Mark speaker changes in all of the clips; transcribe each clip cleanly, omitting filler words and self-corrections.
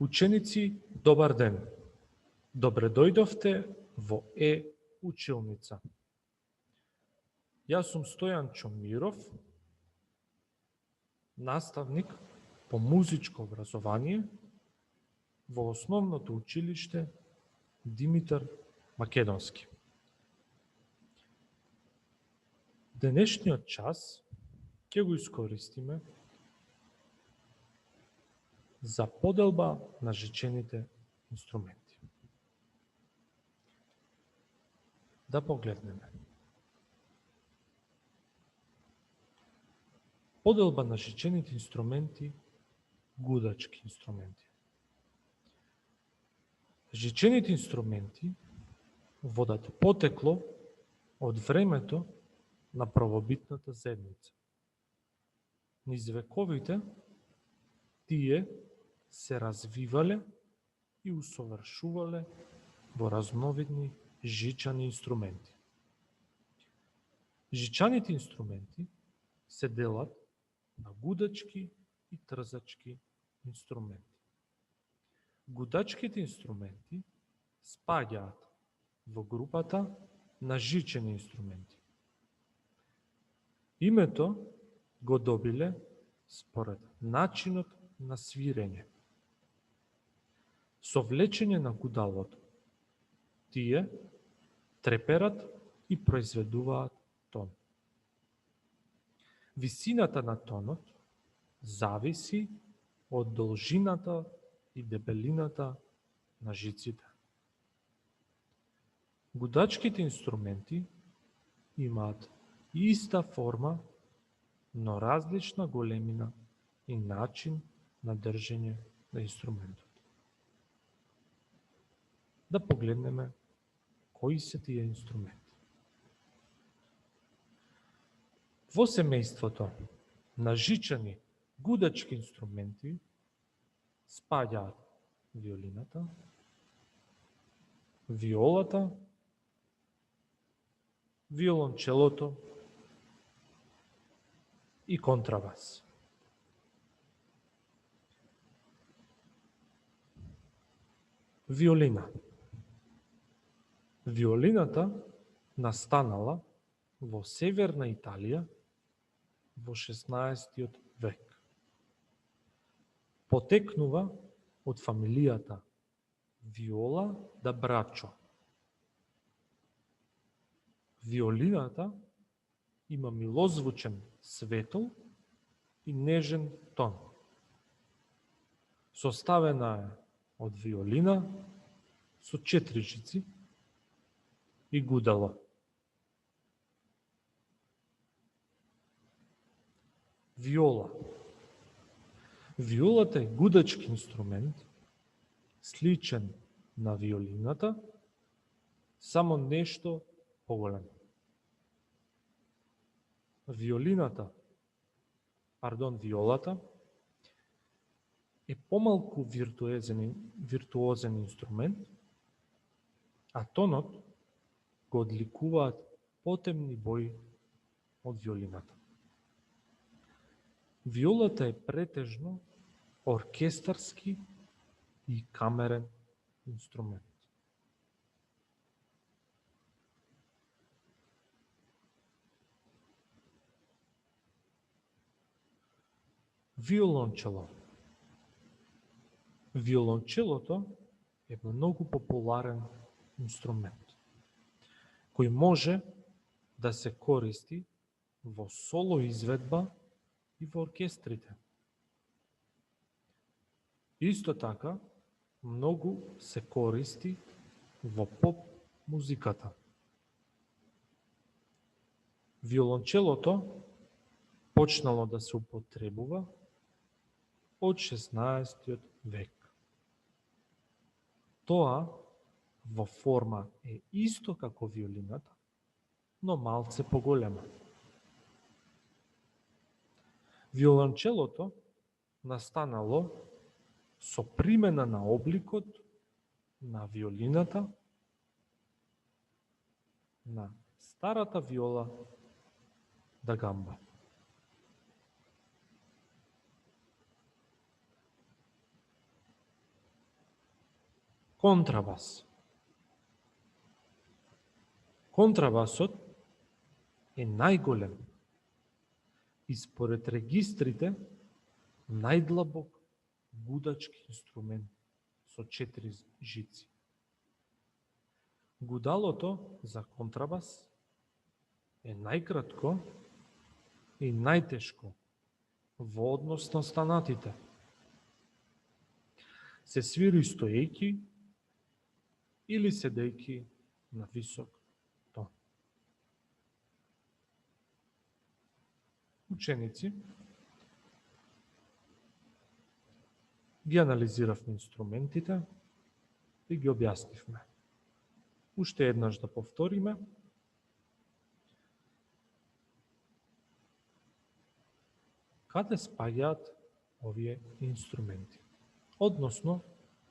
Speaker 1: Ученици, добар ден! Добре дојдовте во училница. Јас сум Стојан Чомиров, наставник по музичко образование во основното училиште Димитар Македонски. Денешниот час ќе го искористиме за поделба на жичените инструменти. Да погледнеме. Поделба на жичените инструменти, гудачки инструменти. Жичените инструменти водат потекло од времето на правобитната заедница. Низ вековите тие се развивале и усовршувале во разновидни жичани инструменти. Жичаните инструменти се делат на гудачки и трзачки инструменти. Гудачките инструменти спаѓаат во групата на жичени инструменти. Името го добиле според начинот на свирење. Со влечење на гудалото, тие треперат и произведуваат тон. Висината на тонот зависи од должината и дебелината на жиците. Гудачките инструменти имаат иста форма, но различна големина и начин на држење на инструментот. Да погледнеме кои се тие инструменти. Во семејството на жичани гудачки инструменти спаѓаат виолината, виолата, виолончелото и контрабас. Виолина. Виолината настанала во Северна Италија во 16 век. Потекнува од фамилијата Виола да Брачо. Виолината има милозвучен, светол и нежен тон. Составена е од виолина со 4 жици и гудало. Виола. Виолата е гудачки инструмент, сличен на виолината, само нешто поголем. Виолата е помалку виртуозен инструмент, а тонот го одликуваат потемни бои од виолината. Виолата е претежно оркестарски и камерен инструмент. Виолончело. Виолончелото е многу популарен инструмент, кој може да се користи во соло изведба и во оркестрите. Исто така, многу се користи во поп музиката. Виолончелото почнало да се употребува од 16 век. Тоа во форма е исто како виолината, но малце поголема. Виолончелото настанало со примена на обликот на виолината, на старата виола да гамба. Контрабас. Контрабасот е најголем и според регистрите најдлабок гудачки инструмент со 4 жици. Гудалото за контрабас е најкратко и најтешко во однос на останатите. Се свири стоејки или седејки на висок тон. Ученици ги анализиравме инструментите и ги објаснивме. Уште еднаш да повториме. Каде спаѓаат овие инструменти? Односно,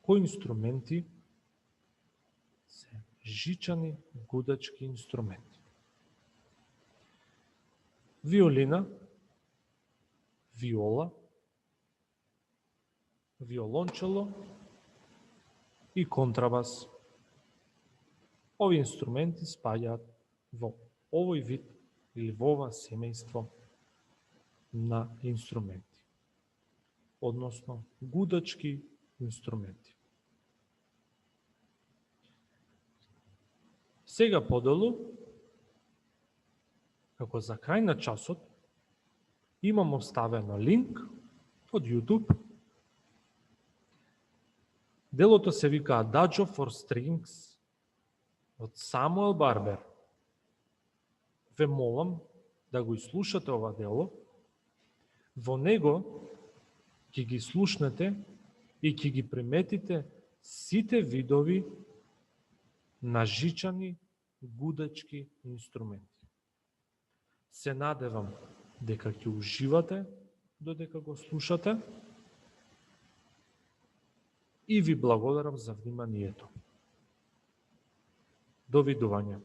Speaker 1: кои инструменти се жичани гудачки инструменти? Виолина, виола, виолончело и контрабас. Овие инструменти спаѓаат во овој вид или во ова семејство на инструменти, односно гудачки инструменти. Сега поделу, како за крај на часот, имам оставено линк од YouTube. Делото се вика Adagio for Strings од Самуел Барбер. Ве молам да го изслушате ова дело. Во него ќе ги слушнете и ќе ги приметите сите видови на жичани гудачки инструменти. Се надевам дека ќе уживате додека го слушате и ви благодарам за вниманието. Довидување.